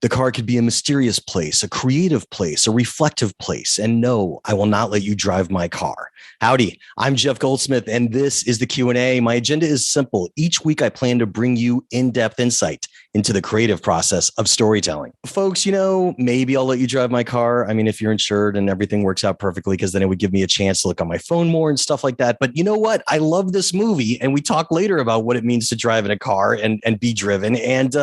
The car could be a mysterious place, a creative place, a reflective place. And no, I will not let you drive my car. Howdy, I'm Jeff Goldsmith, and this is the Q&A. My agenda is simple. Each week, I plan to bring you in-depth insight into the creative process of storytelling. Folks, maybe I'll let you drive my car. I mean, if you're insured and everything works out perfectly, because then it would give me a chance to look on my phone more and stuff like that. But you know what? I love this movie, and we talk later about what it means to drive in a car and be driven. And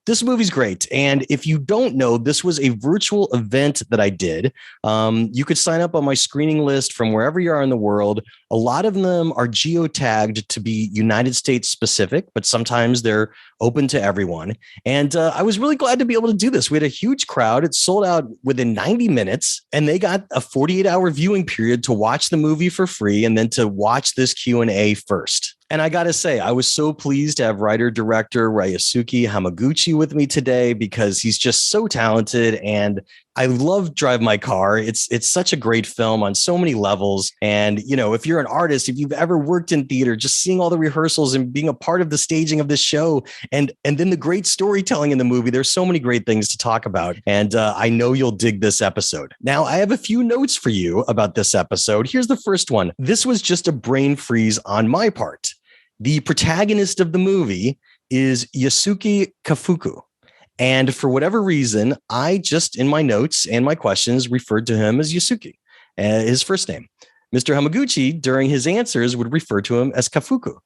this movie's great. And if you don't know, this was a virtual event that I did. You could sign up on my screening list from wherever you are in the world. A lot of them are geotagged to be United States specific, but sometimes they're open to everyone. And I was really glad to be able to do this. We had a huge crowd. It sold out within 90 minutes, and they got a 48-hour viewing period to watch the movie for free and then to watch this Q&A first. And I got to say, I was so pleased to have writer-director Ryûsuke Hamaguchi with me today because he's just so talented, and I love Drive My Car. It's such a great film on so many levels. And, if you're an artist, if you've ever worked in theater, just seeing all the rehearsals and being a part of the staging of this show and then the great storytelling in the movie, there's so many great things to talk about. And I know you'll dig this episode. Now, I have a few notes for you about this episode. Here's the first one. This was just a brain freeze on my part. The protagonist of the movie is Ryûsuke Kafuku. And for whatever reason, I just, in my notes and my questions, referred to him as Ryûsuke, his first name. Mr. Hamaguchi, during his answers, would refer to him as Kafuku.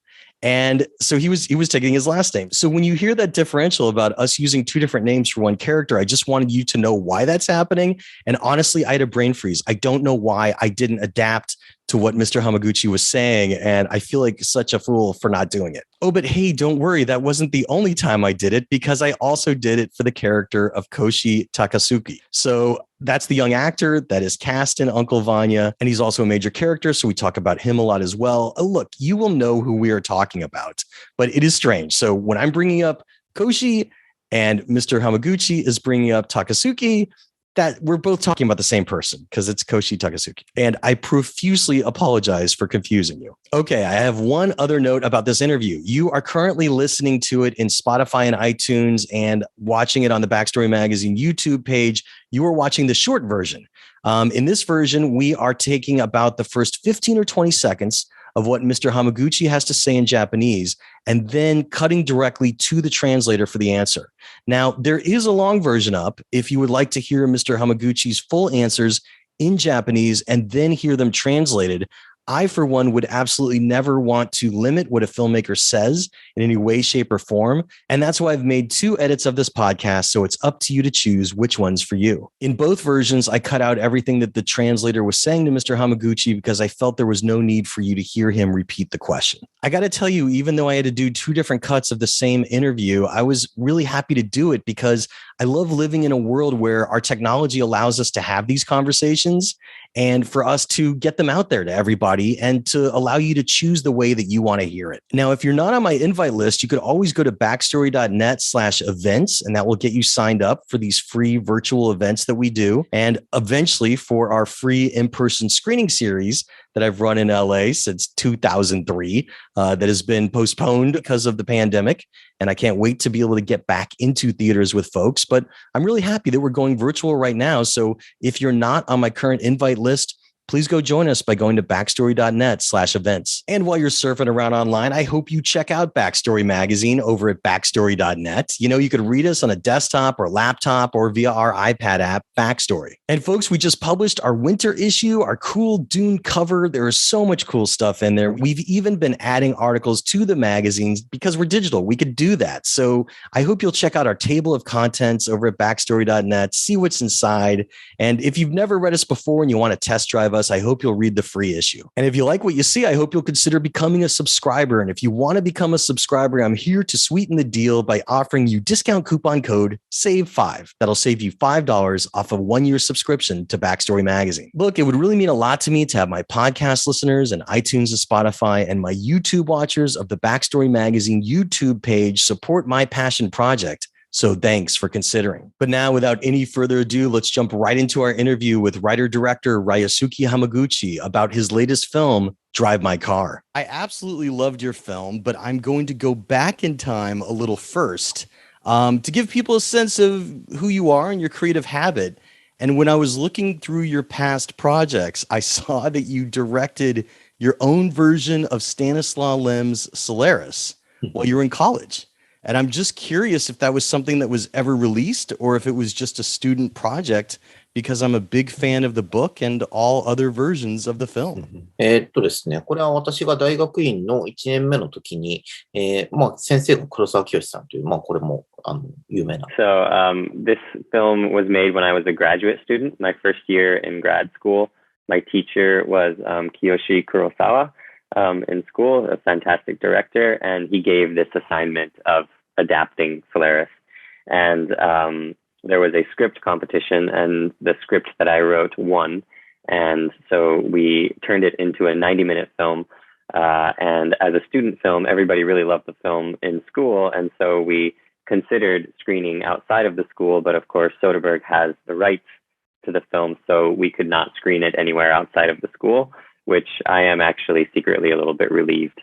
And so he was taking his last name. So when you hear that differential about us using two different names for one character, I just wanted you to know why that's happening. And honestly, I had a brain freeze. I don't know why I didn't adapt to what Mr. Hamaguchi was saying. And I feel like such a fool for not doing it. Oh, but hey, don't worry. That wasn't the only time I did it, because I also did it for the character of Koshi Takasuki. So that's the young actor that is cast in Uncle Vanya, and he's also a major character, so we talk about him a lot as well. Look, you will know who we are talking about, but it is strange. So when I'm bringing up Koshi and Mr. Hamaguchi is bringing up Takasuki, that we're both talking about the same person, because it's Koshi Takasuki. And I profusely apologize for confusing you. Okay, I have one other note about this interview. You are currently listening to it in Spotify and iTunes and watching it on the Backstory Magazine YouTube page. You are watching the short version. In this version, we are taking about the first 15 or 20 seconds of what Mr. Hamaguchi has to say in Japanese, and then cutting directly to the translator for the answer. Now, there is a long version up if you would like to hear Mr. Hamaguchi's full answers in Japanese and then hear them translated. I, for one, would absolutely never want to limit what a filmmaker says in any way, shape, or form. And that's why I've made 2 edits of this podcast, so it's up to you to choose which one's for you. In both versions, I cut out everything that the translator was saying to Mr. Hamaguchi because I felt there was no need for you to hear him repeat the question. I got to tell you, even though I had to do 2 different cuts of the same interview, I was really happy to do it because I love living in a world where our technology allows us to have these conversations and for us to get them out there to everybody and to allow you to choose the way that you want to hear it. Now, if you're not on my invite list, you could always go to backstory.net/events, and that will get you signed up for these free virtual events that we do. And eventually for our free in-person screening series that I've run in LA since 2003, that has been postponed because of the pandemic. And I can't wait to be able to get back into theaters with folks. But I'm really happy that we're going virtual right now. So if you're not on my current invite list, please go join us by going to backstory.net/events. And while you're surfing around online, I hope you check out Backstory Magazine over at backstory.net. You could read us on a desktop or laptop or via our iPad app, Backstory. And folks, we just published our winter issue, our cool Dune cover. There is so much cool stuff in there. We've even been adding articles to the magazines because we're digital. We could do that. So I hope you'll check out our table of contents over at backstory.net, see what's inside. And if you've never read us before and you want to test drive us, I hope you'll read the free issue. And if you like what you see, I hope you'll consider becoming a subscriber. And if you want to become a subscriber, I'm here to sweeten the deal by offering you discount coupon code SAVE5. That'll save you $5 off a 1-year subscription to Backstory Magazine. Look, it would really mean a lot to me to have my podcast listeners and iTunes and Spotify and my YouTube watchers of the Backstory Magazine YouTube page support my passion project. So thanks for considering. But now, without any further ado, let's jump right into our interview with writer-director Ryûsuke Hamaguchi about his latest film, Drive My Car. I absolutely loved your film, but I'm going to go back in time a little first. to give people a sense of who you are and your creative habit. And when I was looking through your past projects, I saw that you directed your own version of Stanislaw Lem's Solaris while you were in college. And I'm just curious if that was something that was ever released or if it was just a student project, because I'm a big fan of the book and all other versions of the film. ですね、これは私が大学院の1年目の時に、先生が黒沢清さんという、これも有名な。So this film was made when I was a graduate student, my first year in grad school. My teacher was Kiyoshi Kurosawa in school, a fantastic director, and he gave this assignment of adapting Solaris. And there was a script competition, and the script that I wrote won. And so we turned it into a 90-minute film. And as a student film, everybody really loved the film in school. And so we considered screening outside of the school. But of course, Soderbergh has the rights to the film, so we could not screen it anywhere outside of the school, which I am actually secretly a little bit relieved.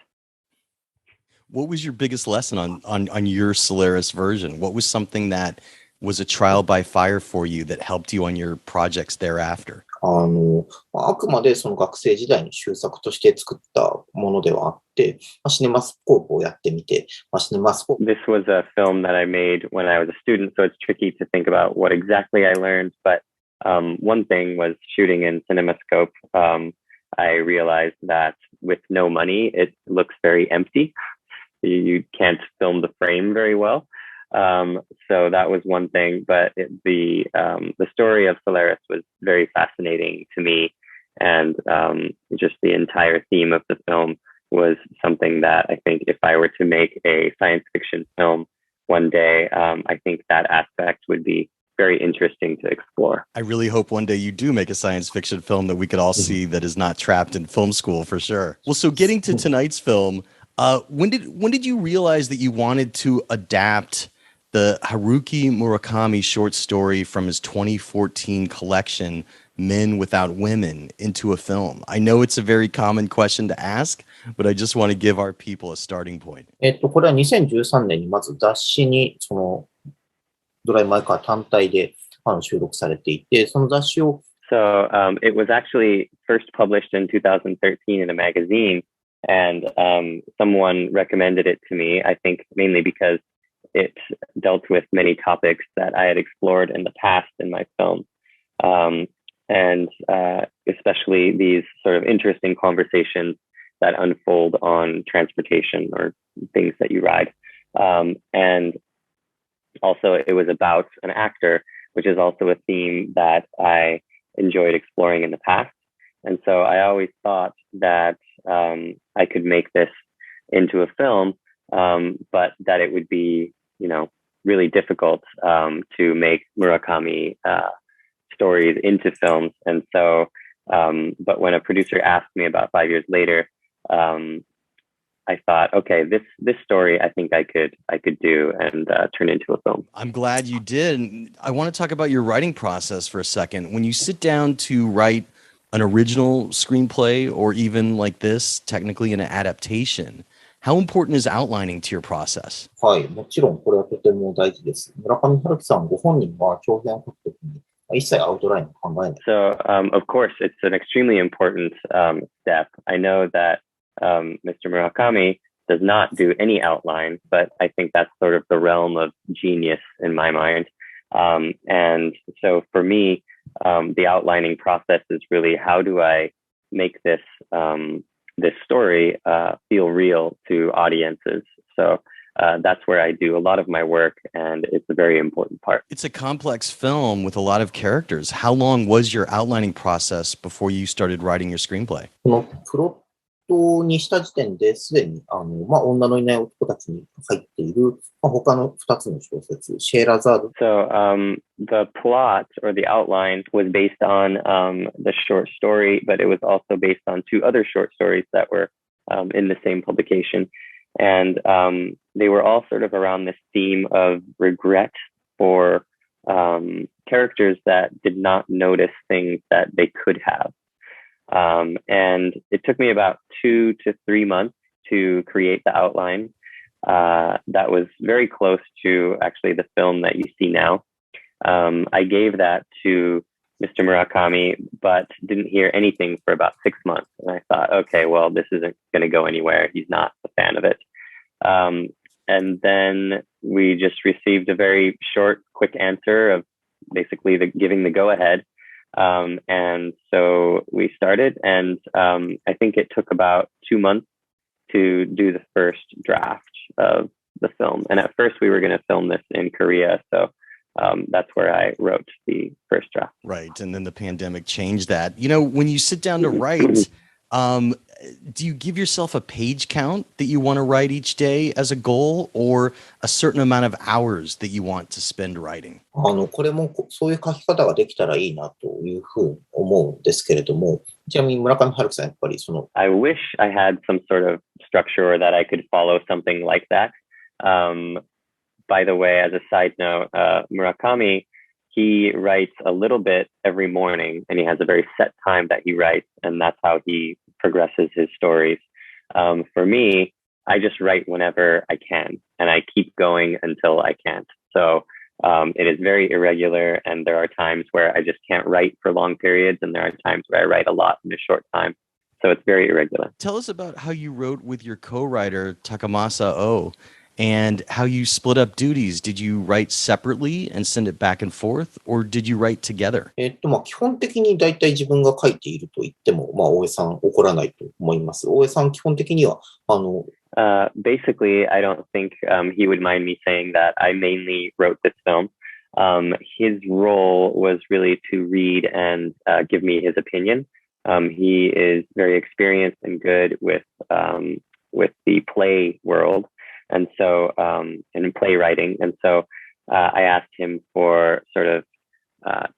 What was your biggest lesson on your Solaris version? What was something that was a trial by fire for you that helped you on your projects thereafter? あくまでその学生時代に修作として作ったものではあって、シネマスコープをやってみて、シネマスコープ。This was a film that I made when I was a student, so it's tricky to think about what exactly I learned. But one thing was shooting in CinemaScope. I realized that with no money, it looks very empty. You can't film the frame very well. So that was one thing, but the story of Solaris was very fascinating to me, and just the entire theme of the film was something that I think if I were to make a science fiction film one day, I think that aspect would be very interesting to explore. I really hope one day you do make a science fiction film that we could all see that is not trapped in film school for sure. Well, so getting to tonight's film, when did you realize that you wanted to adapt the Haruki Murakami short story from his 2014 collection, Men Without Women, into a film? I know it's a very common question to ask, but I just want to give our people a starting point. これは2013年にまず雑誌にそのドライブ・マイ・カー単体で収録されていて、その雑誌を So it was actually first published in 2013 in a magazine, and someone recommended it to me, I think mainly because it dealt with many topics that I had explored in the past in my film. And especially these sort of interesting conversations that unfold on transportation or things that you ride. And also it was about an actor, which is also a theme that I enjoyed exploring in the past. And so I always thought that I could make this into a film, but that it would be, really difficult to make Murakami stories into films. And so, but when a producer asked me about 5 years later, I thought, okay, this story I think I could do and turn into a film. I'm glad you did. I want to talk about your writing process for a second. When you sit down to write an original screenplay, or even like this, technically an adaptation, how important is outlining to your process? はい、もちろんこれはとても大事です。村上春樹さんご本人は長編を書くときに一切アウトラインを考えない。So, of course, it's an extremely important step. I know that Mr. Murakami does not do any outline, but I think that's sort of the realm of genius in my mind. And so for me, the outlining process is really, how do I make this this story feel real to audiences? So that's where I do a lot of my work, and it's a very important part. It's a complex film with a lot of characters. How long was your outlining process before you started writing your screenplay? このプロットにした時点ですでに女のいない男たちに入っている他の2つの小説、シェーラザード。So the plot or the outline was based on the short story, but it was also based on 2 other short stories that were in the same publication. And they were all sort of around this theme of regret for characters that did not notice things that they could have. And it took me about 2 to 3 months to create the outline. that was very close to actually the film that you see now. I gave that to Mr. Murakami, but didn't hear anything for about 6 months. And I thought, okay, well, this isn't going to go anywhere. He's not a fan of it. And then we just received a very short, quick answer of basically giving the go-ahead. And so we started, and I think it took about 2 months to do the first draft of the film. And at first we were going to film this in Korea. So that's where I wrote the first draft. Right. And then the pandemic changed that. You know, when you sit down to write, do you give yourself a page count that you want to write each day as a goal, or a certain amount of hours that you want to spend writing? これもそういう書き方ができたらいいなというふうに思うんですけれども、ちなみに村上春樹さん、やっぱりその I wish I had some sort of structure or that I could follow something like that. By the way, as a side note, Murakami, he writes a little bit every morning, and he has a very set time that he writes, and that's how he progresses his stories. For me, I just write whenever I can, and I keep going until I can't. So it is very irregular, and there are times where I just can't write for long periods, and there are times where I write a lot in a short time. So it's very irregular. Tell us about how you wrote with your co-writer, Takamasa O, and how you split up duties. Did you write separately and send it back and forth, or did you write together? 基本的に大体自分が書いていると言っても、大江さん怒らないと思います。大江さん基本的には、basically, I don't think he would mind me saying that I mainly wrote this film. His role was really to read and give me his opinion. He is very experienced and good with the play world, and so in playwriting. And so I asked him for sort of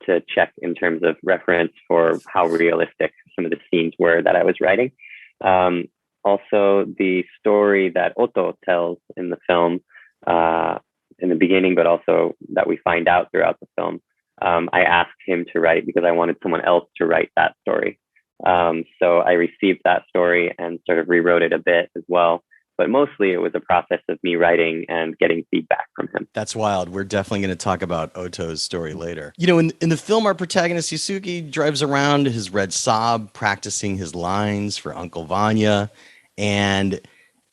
to check in terms of reference for how realistic some of the scenes were that I was writing. Also, the story that Otto tells in the film in the beginning, but also that we find out throughout the film, I asked him to write because I wanted someone else to write that story. So I received that story and sort of rewrote it a bit as well. But mostly it was a process of me writing and getting feedback from him. That's wild. We're definitely going to talk about Otto's story later. You know, in the film, our protagonist Ryûsuke drives around his red Saab, practicing his lines for Uncle Vanya. And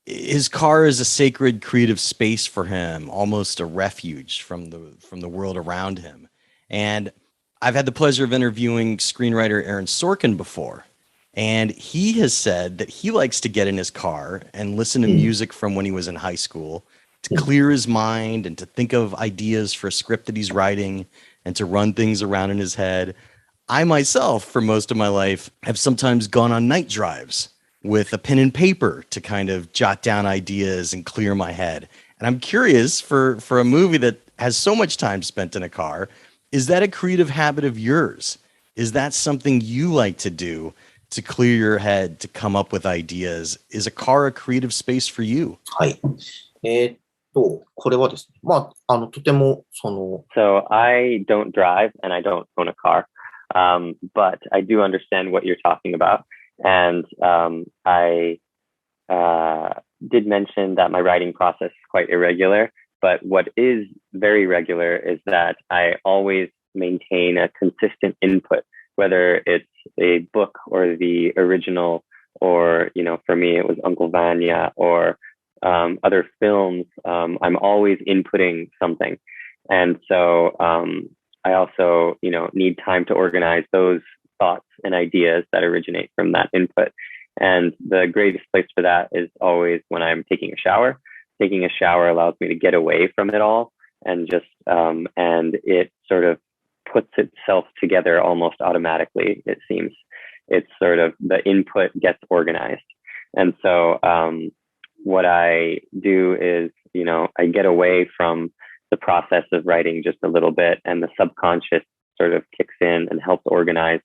his car is a sacred creative space for him, almost a refuge from the world around him. And I've had the pleasure of interviewing screenwriter Aaron Sorkin before. And he has said that he likes to get in his car and listen to music from when he was in high school to clear his mind and to think of ideas for a script that he's writing and to run things around in his head. I myself, for most of my life, have sometimes gone on night drives with a pen and paper to kind of jot down ideas and clear my head. And I'm curious, for a movie that has so much time spent in a car, is that a creative habit of yours? Is that something you like to do to clear your head, to come up with ideas? Is a car a creative space for you? はい。これはですね、とてもSo I don't drive and I don't own a car, but I do understand what you're talking about. And I did mention that my writing process is quite irregular, but what is very regular is that I always maintain a consistent input, whether it's a book or the original, or, you know, for me, it was Uncle Vanya or other films. I'm always inputting something. And so I also, you know, need time to organize those thoughts and ideas that originate from that input. And the greatest place for that is always when I'm taking a shower. Taking a shower allows me to get away from it all and just, and it sort of puts itself together almost automatically, it seems. It's sort of the input gets organized. And so what I do is, you know, I get away from the process of writing just a little bit, and the subconscious sort of kicks in and helps organize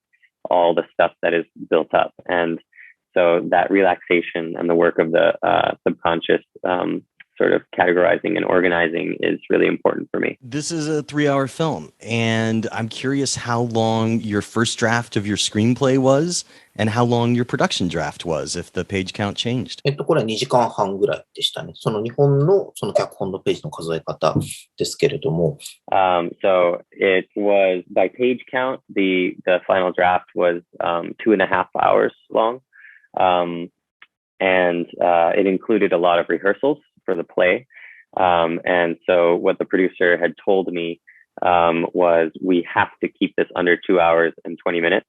all the stuff that is built up. And so that relaxation and the work of the subconscious sort of categorizing and organizing is really important for me. This is a 3-hour film, and I'm curious how long your first draft of your screenplay was and how long your production draft was, if the page count changed. これは2時間半ぐらいでしたね。その日本のその脚本のページの数え方ですけれども。So it was by page count, the final draft was 2.5 hours long. And it included a lot of rehearsals for the play. And so what the producer had told me was we have to keep this under 2 hours and 20 minutes.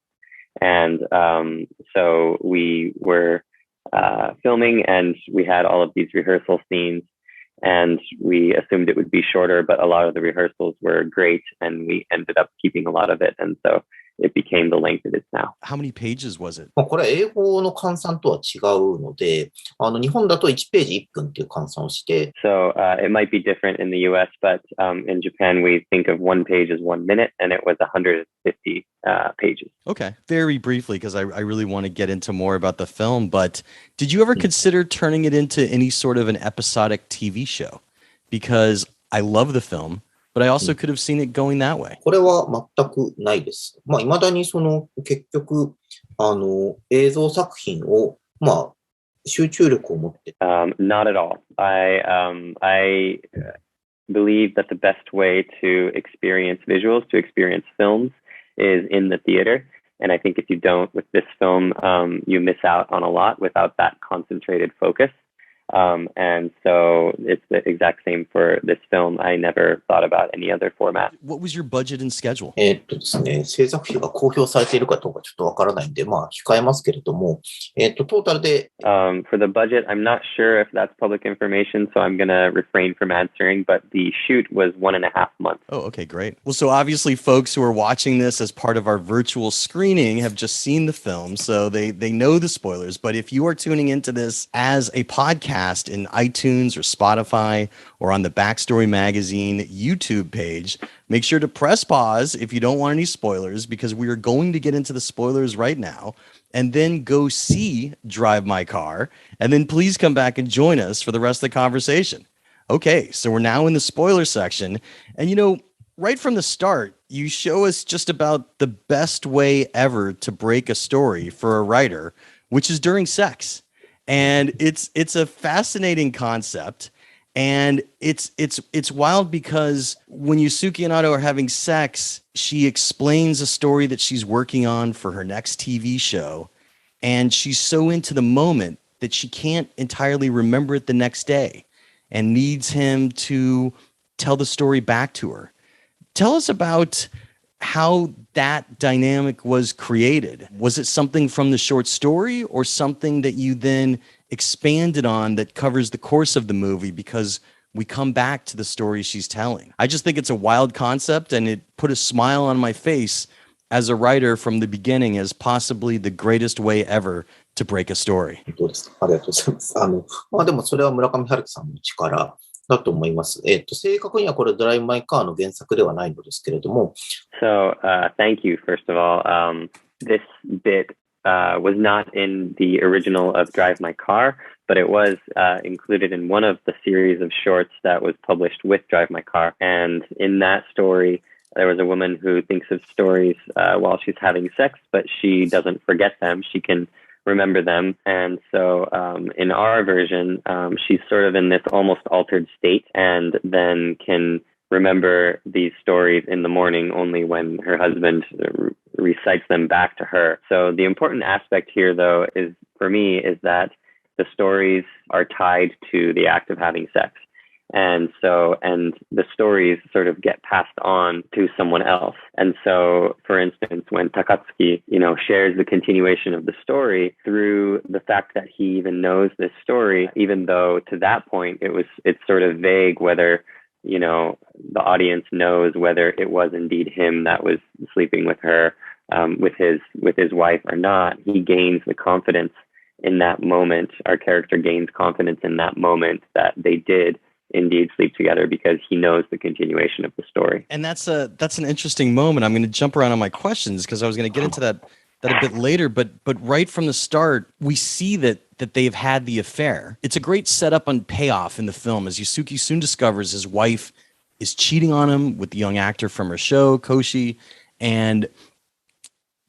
And so we were filming and we had all of these rehearsal scenes and we assumed it would be shorter, but a lot of the rehearsals were great and we ended up keeping a lot of it. And so it became the length it is now. How many pages was it? これは英語の換算とは違うので、日本だと1ページ1分っていう換算をして。So it might be different in the US, but in Japan, we think of one page as 1 minute, and it was 150 pages. Okay. Very briefly, because I really want to get into more about the film, but did you ever consider turning it into any sort of an episodic TV show? Because I love the film, but I also could have seen it going that way. これは全くないです。未だに結局、映像作品を、集中力を持って。Not at all. I believe that the best way to experience visuals, to experience films, is in the theater. And I think if you don't with this film, you miss out on a lot without that concentrated focus. And so it's the exact same for this film. I never thought about any other format. What was your budget and schedule? ですね、制作費が公表されているかどうかちょっとわからないんで、控えますけれども、トータルで。For the budget, I'm not sure if that's public information, so I'm going to refrain from answering, but the shoot was 1.5 months. Oh, okay, great. Well, so obviously folks who are watching this as part of our virtual screening have just seen the film, so they know the spoilers. But if you are tuning into this as a podcast, in iTunes or Spotify or on the Backstory Magazine YouTube page, make sure to press pause if you don't want any spoilers, because we are going to get into the spoilers right now, and then go see Drive My Car, and then please come back and join us for the rest of the conversation. Okay, so we're now in the spoiler section, and right from the start, you show us just about the best way ever to break a story for a writer, which is during sex. And it's a fascinating concept, and it's wild because when Ryûsuke and Otto are having sex, she explains a story that she's working on for her next TV show, and she's so into the moment that she can't entirely remember it the next day and needs him to tell the story back to her. Tell us about how that dynamic was created. Was it something from the short story or something that you then expanded on that covers the course of the movie because we come back to the story she's telling? I just think it's a wild concept, and it put a smile on my face as a writer from the beginning as possibly the greatest way ever to break a story. どうですか？ありがとうございます。でもそれは村上春樹さんの力だと思います。正確にはこれドライブ・マイ・カーの原作ではないのですけれども。So, thank you, first of all. This bit was not in the original of Drive My Car, but it was included in one of the series of shorts that was published with Drive My Car. And in that story, there was a woman who thinks of stories while she's having sex, but she doesn't forget them. She can remember them. And so in our version, she's sort of in this almost altered state and then can remember these stories in the morning only when her husband recites them back to her. So the important aspect here, though, is for me, is that the stories are tied to the act of having sex. And the stories sort of get passed on to someone else. And so, for instance, when Takatsuki, shares the continuation of the story through the fact that he even knows this story, even though to that point it's sort of vague whether, the audience knows whether it was indeed him that was sleeping with her, with his wife or not. He gains the confidence in that moment. Our character gains confidence in that moment that they did indeed sleep together because he knows the continuation of the story. And that's an interesting moment. I'm going to jump around on my questions because I was going to get into that that a bit later, but right from the start, we see that they've had the affair. It's a great setup and payoff in the film as Yusuke soon discovers his wife is cheating on him with the young actor from her show, Koshi, and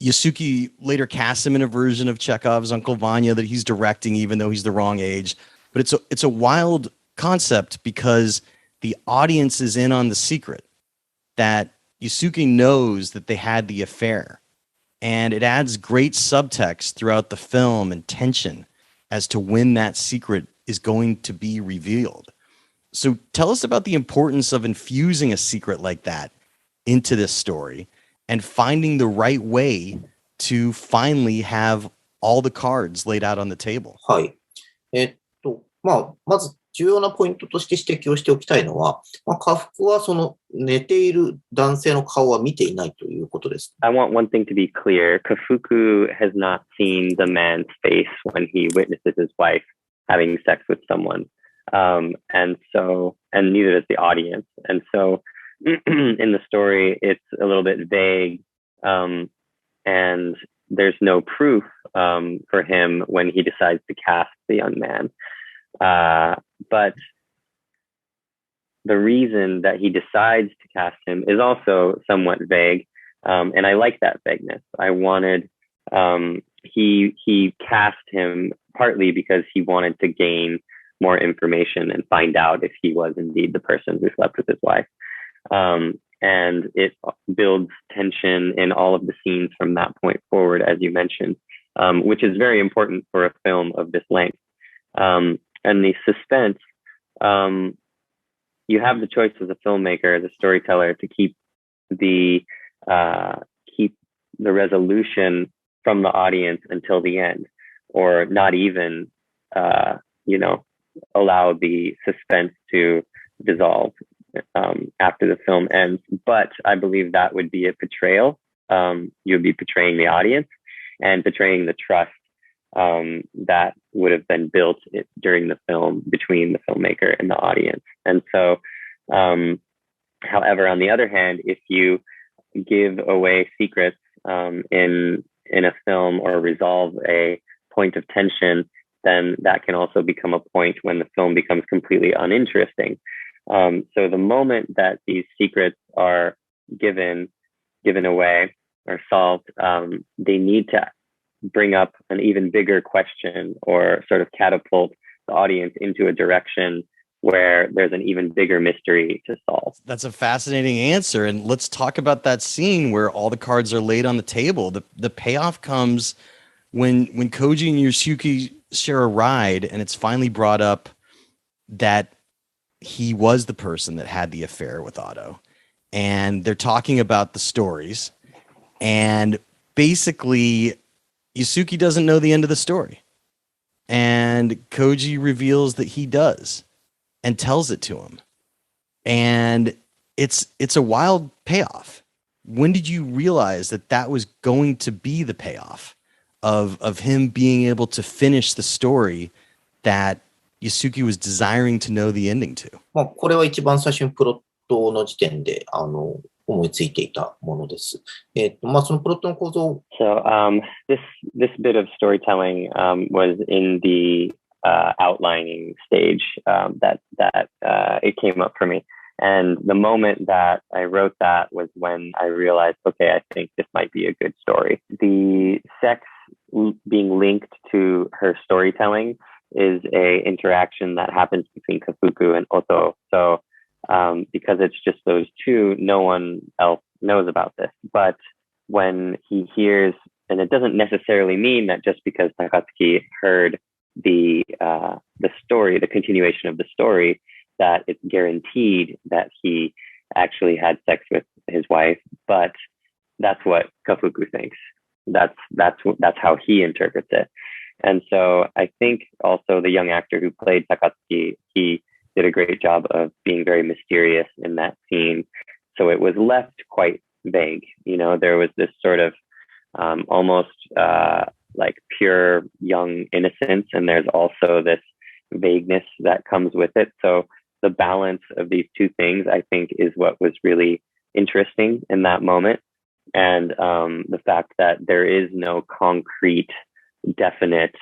Yusuke later casts him in a version of Chekhov's Uncle Vanya that he's directing, even though he's the wrong age. But it's a wild concept because the audience is in on the secret that Yusuke knows that they had the affair. And it adds great subtext throughout the film and tension as to when that secret is going to be revealed. So tell us about the importance of infusing a secret like that into this story and finding the right way to finally have all the cards laid out on the table. はい。まず重要なポイントとして指摘をしておきたいのは、家福はその寝ている男性の顔は見ていないということです。I want one thing to be clear. Kafuku has not seen the man's face when he witnesses his wife having sex with someone. And neither does the audience. And so in the story, it's a little bit vague. And there's no proof for him when he decides to cast the young man. But the reason that he decides to cast him is also somewhat vague. And I like that vagueness. I wanted, he cast him partly because he wanted to gain more information and find out if he was indeed the person who slept with his wife. And it builds tension in all of the scenes from that point forward, as you mentioned, which is very important for a film of this length. And the suspense, you have the choice as a filmmaker, as a storyteller, to keep the resolution from the audience until the end, or not even, allow the suspense to dissolve after the film ends. But I believe that would be a betrayal. You'd be betraying the audience and betraying the trust that would have been built during the film between the filmmaker and the audience. And so, however, on the other hand, if you give away secrets in a film or resolve a point of tension, then that can also become a point when the film becomes completely uninteresting. So the moment that these secrets are given away or solved, they need to bring up an even bigger question or sort of catapult the audience into a direction where there's an even bigger mystery to solve. That's a fascinating answer. And let's talk about that scene where all the cards are laid on the table. The payoff comes when Koji and Ryûsuke share a ride, and it's finally brought up that he was the person that had the affair with Otto. And they're talking about the stories. And basically, Yusuke doesn't know the end of the story. And Koji reveals that he does and tells it to him. And it's a wild payoff. When did you realize that was going to be the payoff of him being able to finish the story that Yusuke was desiring to know the ending to? これは一番最初にプロットの時点で思いついていたものです。そのプロットの構造。So this bit of storytelling was in the outlining stage that it came up for me. And the moment that I wrote that was when I realized, okay, I think this might be a good story. The sex being linked to her storytelling is a interaction that happens between Kafuku and Otto. So because it's just those two, no one else knows about this. But when he hears, and it doesn't necessarily mean that just because Takatsuki heard the story, the continuation of the story, that it's guaranteed that he actually had sex with his wife. But that's what Kafuku thinks. That's how he interprets it. And so I think also the young actor who played Takatsuki, he did a great job of being very mysterious in that scene. So it was left quite vague. There was this sort of almost like pure young innocence, and there's also this vagueness that comes with it. So the balance of these two things, I think, is what was really interesting in that moment. And the fact that there is no concrete, definite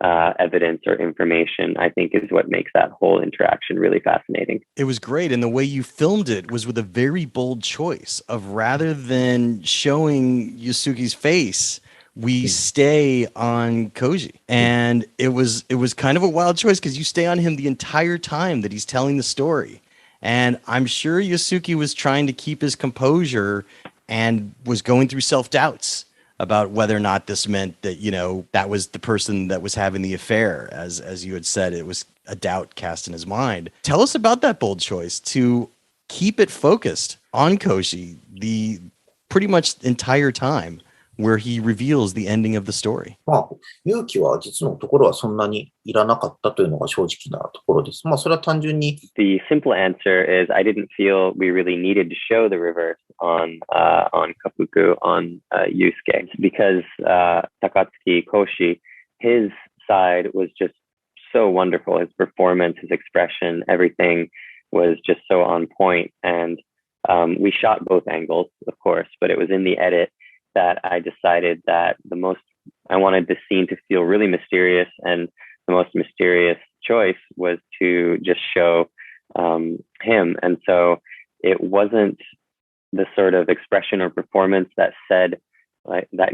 evidence or information, I think is what makes that whole interaction really fascinating. It was great. And the way you filmed it was with a very bold choice of, rather than showing Yusuke's face, we stay on Koji. And it was kind of a wild choice because you stay on him the entire time that he's telling the story. And I'm sure Yusuke was trying to keep his composure and was going through self-doubts about whether or not this meant that, you know, that was the person that was having the affair. As you had said, it was a doubt cast in his mind. Tell us about that bold choice to keep it focused on Koji the pretty much entire time, where he reveals the ending of the story. 勇気は実のところはそんなにいらなかったというのが正直なところです。それは単純に The simple answer is I didn't feel we really needed to show the reverse on Kafuku, on Yusuke, because Takatsuki Koshi, his side was just so wonderful. His performance, his expression, everything was just so on point. And we shot both angles, of course, but it was in the edit that I decided that I wanted the scene to feel really mysterious, and the most mysterious choice was to just show him. And so it wasn't the sort of expression or performance that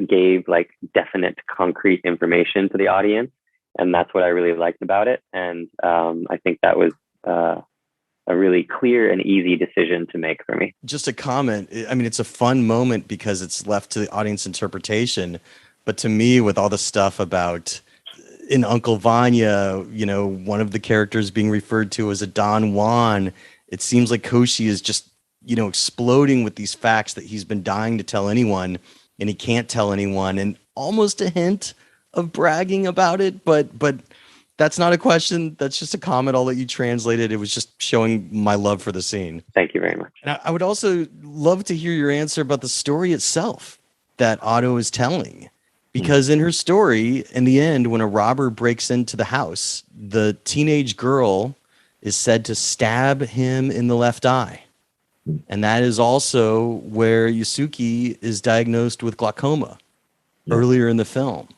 gave definite concrete information to the audience. And that's what I really liked about it. And I think that was a really clear and easy decision to make for me. Just a comment. I mean, it's a fun moment because it's left to the audience interpretation. But to me, with all the stuff about in Uncle Vanya, you know, one of the characters being referred to as a Don Juan, it seems like Koshi is just, you know, exploding with these facts that he's been dying to tell anyone, and he can't tell anyone, and almost a hint of bragging about it. But that's not a question. That's just a comment. I'll let you translate it. It was just showing my love for the scene. Thank you very much. And I would also love to hear your answer about the story itself that Otto is telling. Because in her story, in the end, when a robber breaks into the house, the teenage girl is said to stab him in the left eye. And that is also where Yusuke is diagnosed with glaucoma earlier in the film.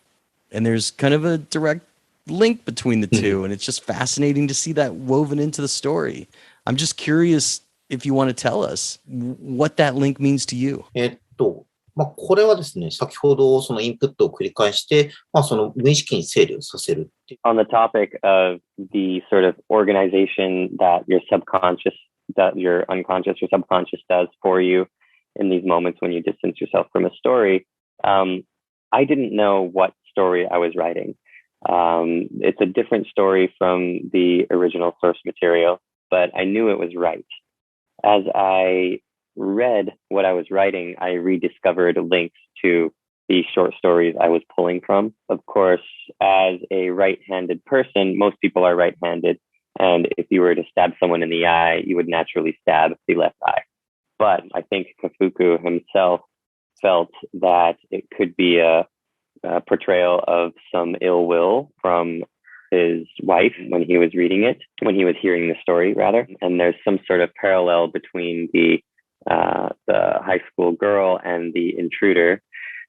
And there's kind of a direct link between the two, and it's just fascinating to see that woven into the story. I'm just curious if you want to tell us what that link means to you. これはですね、先ほどそのインプットを繰り返して、その無意識に整理をさせるっていう。On the topic of the sort of organization that your subconscious, that your unconscious or subconscious does for you in these moments when you distance yourself from a story, I didn't know what story I was writing. It's a different story from the original source material, but I knew it was right. As I read what I was writing, I rediscovered links to the short stories I was pulling from. Of course, as a right-handed person, most people are right-handed. And if you were to stab someone in the eye, you would naturally stab the left eye. But I think Kafuku himself felt that it could be a portrayal of some ill will from his wife when he was reading it, when he was hearing the story, rather. And there's some sort of parallel between the high school girl and the intruder.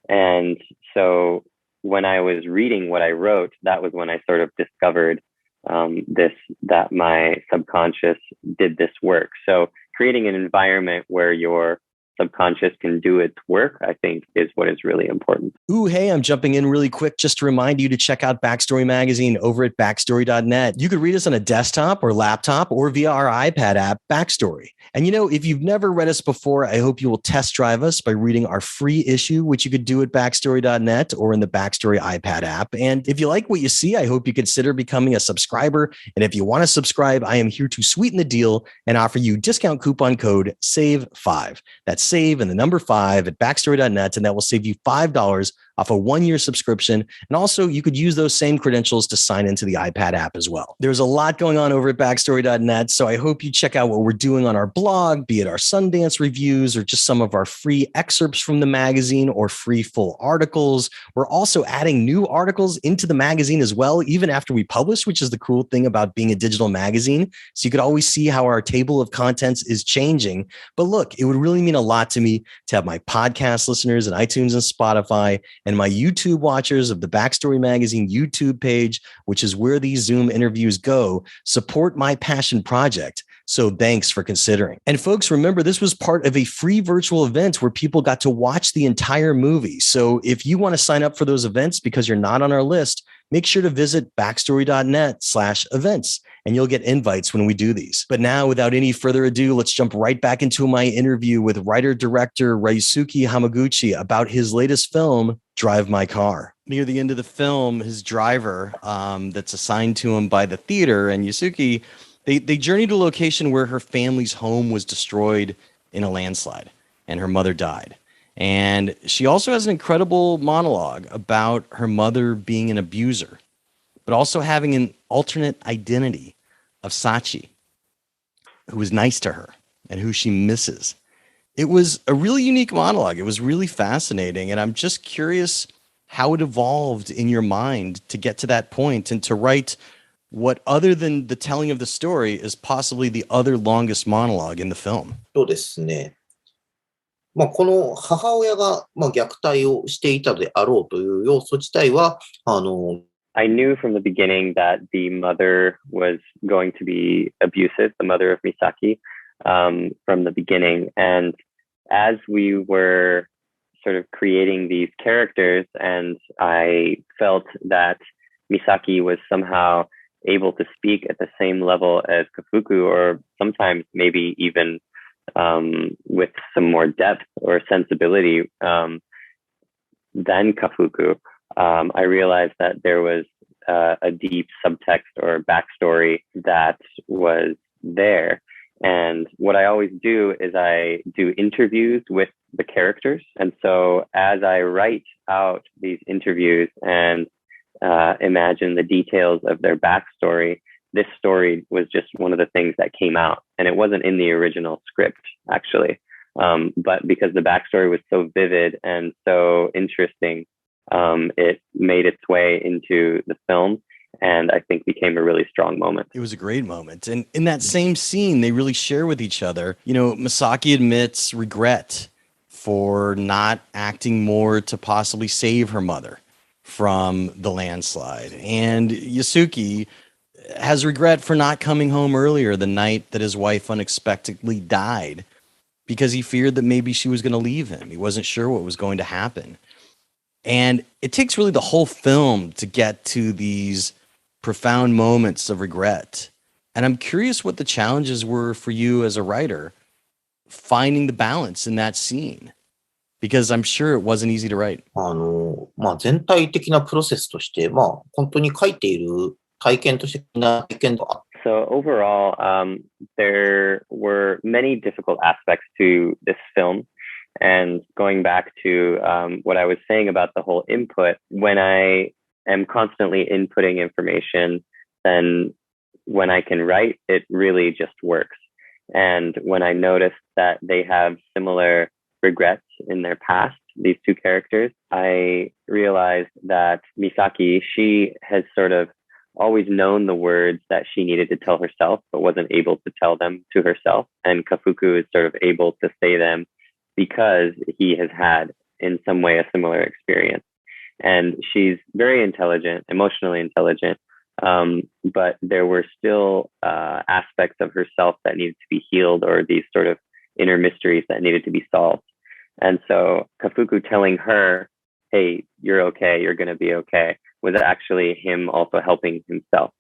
And so when I was reading what I wrote, that was when I sort of discovered that my subconscious did this work. So creating an environment where your subconscious can do its work, I think, is what is really important. Ooh, hey, I'm jumping in really quick just to remind you to check out Backstory Magazine over at backstory.net. You could read us on a desktop or laptop or via our iPad app, Backstory. And, you know, if you've never read us before, I hope you will test drive us by reading our free issue, which you could do at backstory.net or in the Backstory iPad app. And if you like what you see, I hope you consider becoming a subscriber. And if you want to subscribe, I am here to sweeten the deal and offer you discount coupon code SAVE5. That's SAVE and the number 5 at backstory.net, and that will save you $5 off a 1-year subscription. And also, you could use those same credentials to sign into the iPad app as well. There's a lot going on over at backstory.net, so I hope you check out what we're doing on our blog, be it our Sundance reviews or just some of our free excerpts from the magazine or free full articles. We're also adding new articles into the magazine as well, even after we publish, which is the cool thing about being a digital magazine. So you could always see how our table of contents is changing. But look, it would really mean a lot lot to me to have my podcast listeners and iTunes and Spotify and my YouTube watchers of the Backstory Magazine YouTube page, which is where these Zoom interviews go, support my passion project. So thanks for considering. And folks, remember, this was part of a free virtual event where people got to watch the entire movie. So if you want to sign up for those events because you're not on our list, make sure to visit backstory.net/events and you'll get invites when we do these. But now, without any further ado, let's jump right back into my interview with writer-director Ryûsuke Hamaguchi about his latest film, Drive My Car. Near the end of the film, his driver that's assigned to him by the theater and Yusuke, they journey to a location where her family's home was destroyed in a landslide and her mother died. And she also has an incredible monologue about her mother being an abuser, but also having an alternate identity of Sachi, who was nice to her and who she misses. It was a really unique monologue. It was really fascinating. And I'm just curious how it evolved in your mind to get to that point and to write what, other than the telling of the story, is possibly the other longest monologue in the film. そうですね。この母親が虐待をしていたであろうという要素自体は、I knew from the beginning that the mother was going to be abusive, the mother of Misaki, from the beginning. And as we were sort of creating these characters, and I felt that Misaki was somehow able to speak at the same level as Kafuku, or sometimes maybe even with some more depth or sensibility than Kafuku, I realized that there was a deep subtext or backstory that was there. And what I always do is I do interviews with the characters. And so as I write out these interviews and imagine the details of their backstory, this story was just one of the things that came out. And it wasn't in the original script, actually. But because the backstory was so vivid and so interesting, it made its way into the film, and I think became a really strong moment. It was a great moment. And in that same scene, they really share with each other. You know, Misaki admits regret for not acting more to possibly save her mother from the landslide. And Yusuke has regret for not coming home earlier the night that his wife unexpectedly died because he feared that maybe she was going to leave him. He wasn't sure what was going to happen. And it takes really the whole film to get to these profound moments of regret. And I'm curious what the challenges were for you as a writer, finding the balance in that scene, because I'm sure it wasn't easy to write. 全体的なプロセスとして、本当に書いている体験としてな体験と So overall, there were many difficult aspects to this film. And going back to what I was saying about the whole input, when I am constantly inputting information, then when I can write, it really just works. And when I noticed that they have similar regrets in their past, these two characters, I realized that Misaki, she has sort of always known the words that she needed to tell herself, but wasn't able to tell them to herself. And Kafuku is sort of able to say them because he has had in some way a similar experience. And she's very intelligent, emotionally intelligent, but there were still aspects of herself that needed to be healed, or these sort of inner mysteries that needed to be solved. And so Kafuku telling her, hey, you're okay, you're going to be okay, was actually him also helping himself.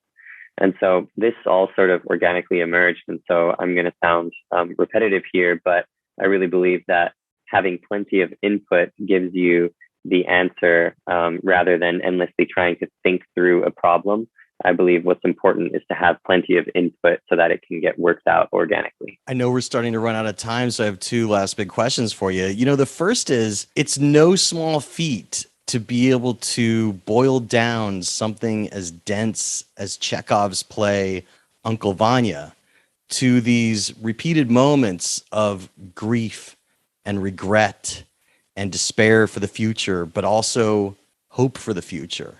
And so this all sort of organically emerged. And so I'm going to sound repetitive here, but I really believe that having plenty of input gives you the answer rather than endlessly trying to think through a problem. I believe what's important is to have plenty of input so that it can get worked out organically. I know we're starting to run out of time, so I have two last big questions for you. You know, the first is, it's no small feat to be able to boil down something as dense as Chekhov's play Uncle Vanya to these repeated moments of grief and regret and despair for the future, but also hope for the future.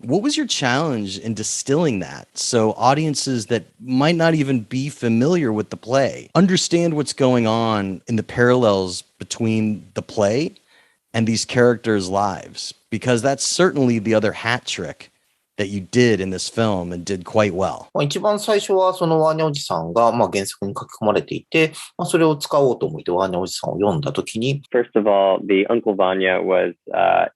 What was your challenge in distilling that so audiences that might not even be familiar with the play understand what's going on in the parallels between the play and these characters' lives? Because that's certainly the other hat trick that you did in this film and did quite well. 一番最初はそのワーニャおじさんが原作に書き込まれていて、それを使おうと思ってワーニャおじさんを読んだときに、First of all, the Uncle Vanya was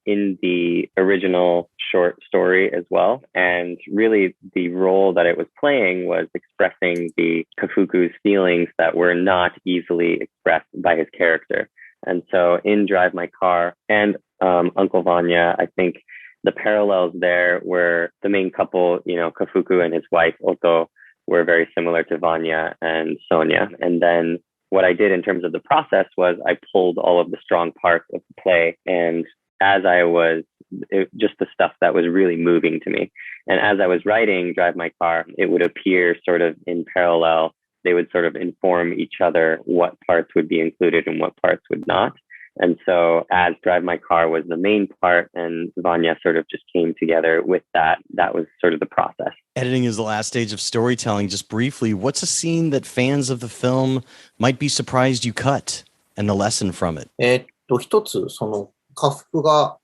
in the original short story as well. And really the role that it was playing was expressing the Kafuku's feelings that were not easily expressed by his character. And so in Drive My Car and Uncle Vanya, I think the parallels there were the main couple, Kafuku and his wife, Otto, were very similar to Vanya and Sonia. And then what I did in terms of the process was I pulled all of the strong parts of the play. And as I was, just the stuff that was really moving to me. And as I was writing Drive My Car, it would appear sort of in parallel. They would sort of inform each other what parts would be included and what parts would not. And so as Drive My Car was the main part and Vanya sort of just came together with that, that was sort of the process. Editing is the last stage of storytelling. Just briefly, what's a scene that fans of the film might be surprised you cut and the lesson from it? 一つ、その家福が、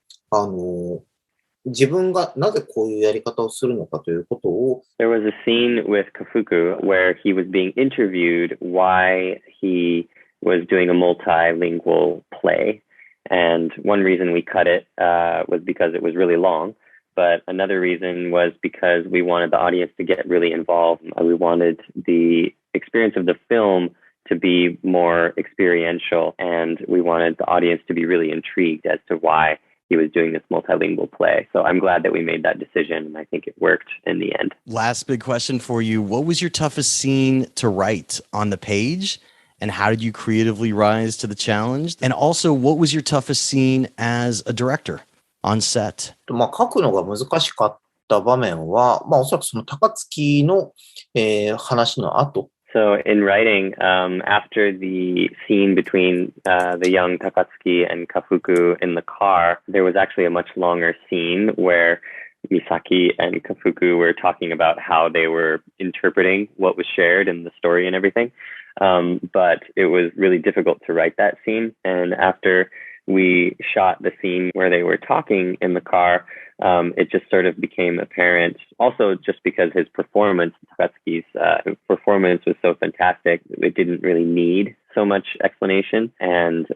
自分がなぜこういうやり方をするのかということを There was a scene with Kafuku where he was being interviewed why he was doing a multilingual play. And one reason we cut it was because it was really long. But another reason was because we wanted the audience to get really involved. We wanted the experience of the film to be more experiential. And we wanted the audience to be really intrigued as to why he was doing this multilingual play. So I'm glad that we made that decision. And I think it worked in the end. Last big question for you. What was your toughest scene to write on the page? And how did you creatively rise to the challenge? And also, what was your toughest scene as a director on set? 書くのが難しかった場面は、おそらくその高槻の、話の後。So in writing, after the scene between the young Takatsuki and Kafuku in the car, there was actually a much longer scene where Misaki and Kafuku were talking about how they were interpreting what was shared in the story and everything. But it was really difficult to write that scene. And after we shot the scene where they were talking in the car, it just sort of became apparent. Also, just because his performance, Takatsuki's performance was so fantastic, it didn't really need so much explanation. And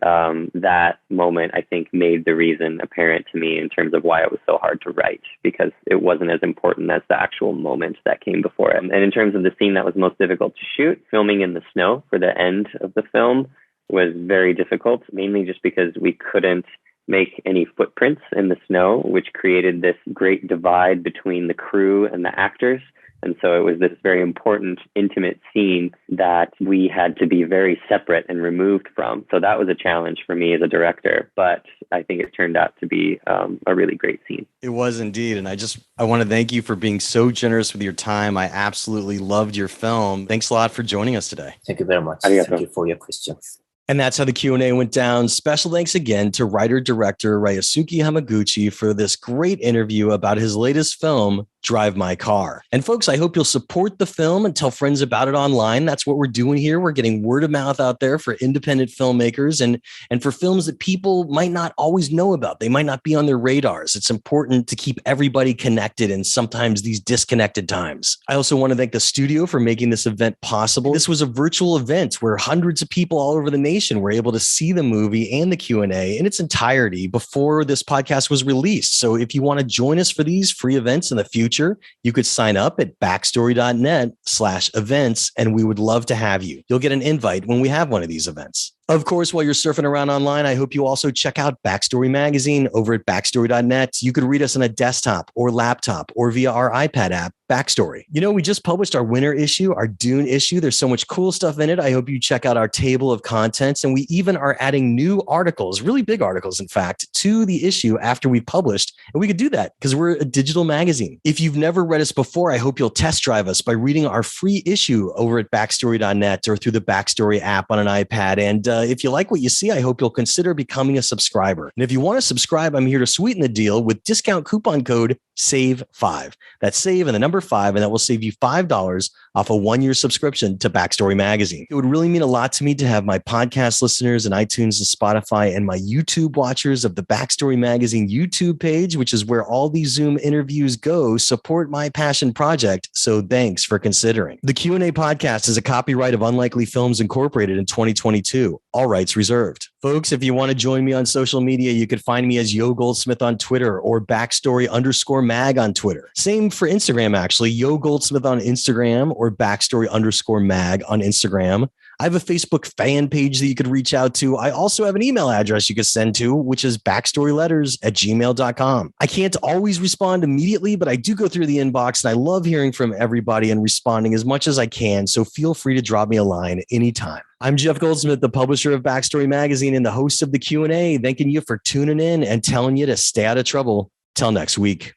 that moment, I think, made the reason apparent to me in terms of why it was so hard to write, because it wasn't as important as the actual moment that came before it. And in terms of the scene that was most difficult to shoot, filming in the snow for the end of the film was very difficult, mainly just because we couldn't make any footprints in the snow, which created this great divide between the crew and the actors. And so it was this very important, intimate scene that we had to be very separate and removed from. So that was a challenge for me as a director, but I think it turned out to be a really great scene. It was indeed. And I want to thank you for being so generous with your time. I absolutely loved your film. Thanks a lot for joining us today. Thank you very much. Thank you for your questions. And that's how the Q&A went down. Special thanks again to writer-director Ryûsuke Hamaguchi for this great interview about his latest film, Drive My Car. And folks, I hope you'll support the film and tell friends about it online. That's what we're doing here. We're getting word of mouth out there for independent filmmakers and for films that people might not always know about. They might not be on their radars. It's important to keep everybody connected in sometimes these disconnected times. I also want to thank the studio for making this event possible. This was a virtual event where hundreds of people all over the nation were able to see the movie and the Q&A in its entirety before this podcast was released. So if you want to join us for these free events in the future, you could sign up at backstory.net/events, and we would love to have you. You'll get an invite when we have one of these events. Of course, while you're surfing around online, I hope you also check out Backstory Magazine over at backstory.net. You could read us on a desktop or laptop or via our iPad app Backstory. We just published our winter issue, our Dune issue. There's so much cool stuff in it. I hope you check out our table of contents. And we even are adding new articles, really big articles, in fact, to the issue after we published. And we could do that because we're a digital magazine. If you've never read us before, I hope you'll test drive us by reading our free issue over at backstory.net or through the Backstory app on an iPad. And if you like what you see, I hope you'll consider becoming a subscriber. And if you want to subscribe, I'm here to sweeten the deal with discount coupon code SAVE5. That's SAVE and the number 5, and that will save you $5 off a 1-year subscription to Backstory Magazine. It would really mean a lot to me to have my podcast listeners in iTunes and Spotify and my YouTube watchers of the Backstory Magazine YouTube page, which is where all these Zoom interviews go, support my passion project. So thanks for considering. The Q&A podcast is a copyright of Unlikely Films Incorporated in 2022. All rights reserved. Folks, if you want to join me on social media, you could find me as Yo Goldsmith on Twitter or Backstory_mag on Twitter. Same for Instagram, actually. Yo Goldsmith on Instagram or Backstory_mag on Instagram. I have a Facebook fan page that you could reach out to. I also have an email address you could send to, which is backstoryletters@gmail.com. I can't always respond immediately, but I do go through the inbox and I love hearing from everybody and responding as much as I can. So feel free to drop me a line anytime. I'm Jeff Goldsmith, the publisher of Backstory Magazine and the host of the Q&A, thanking you for tuning in and telling you to stay out of trouble. Till next week.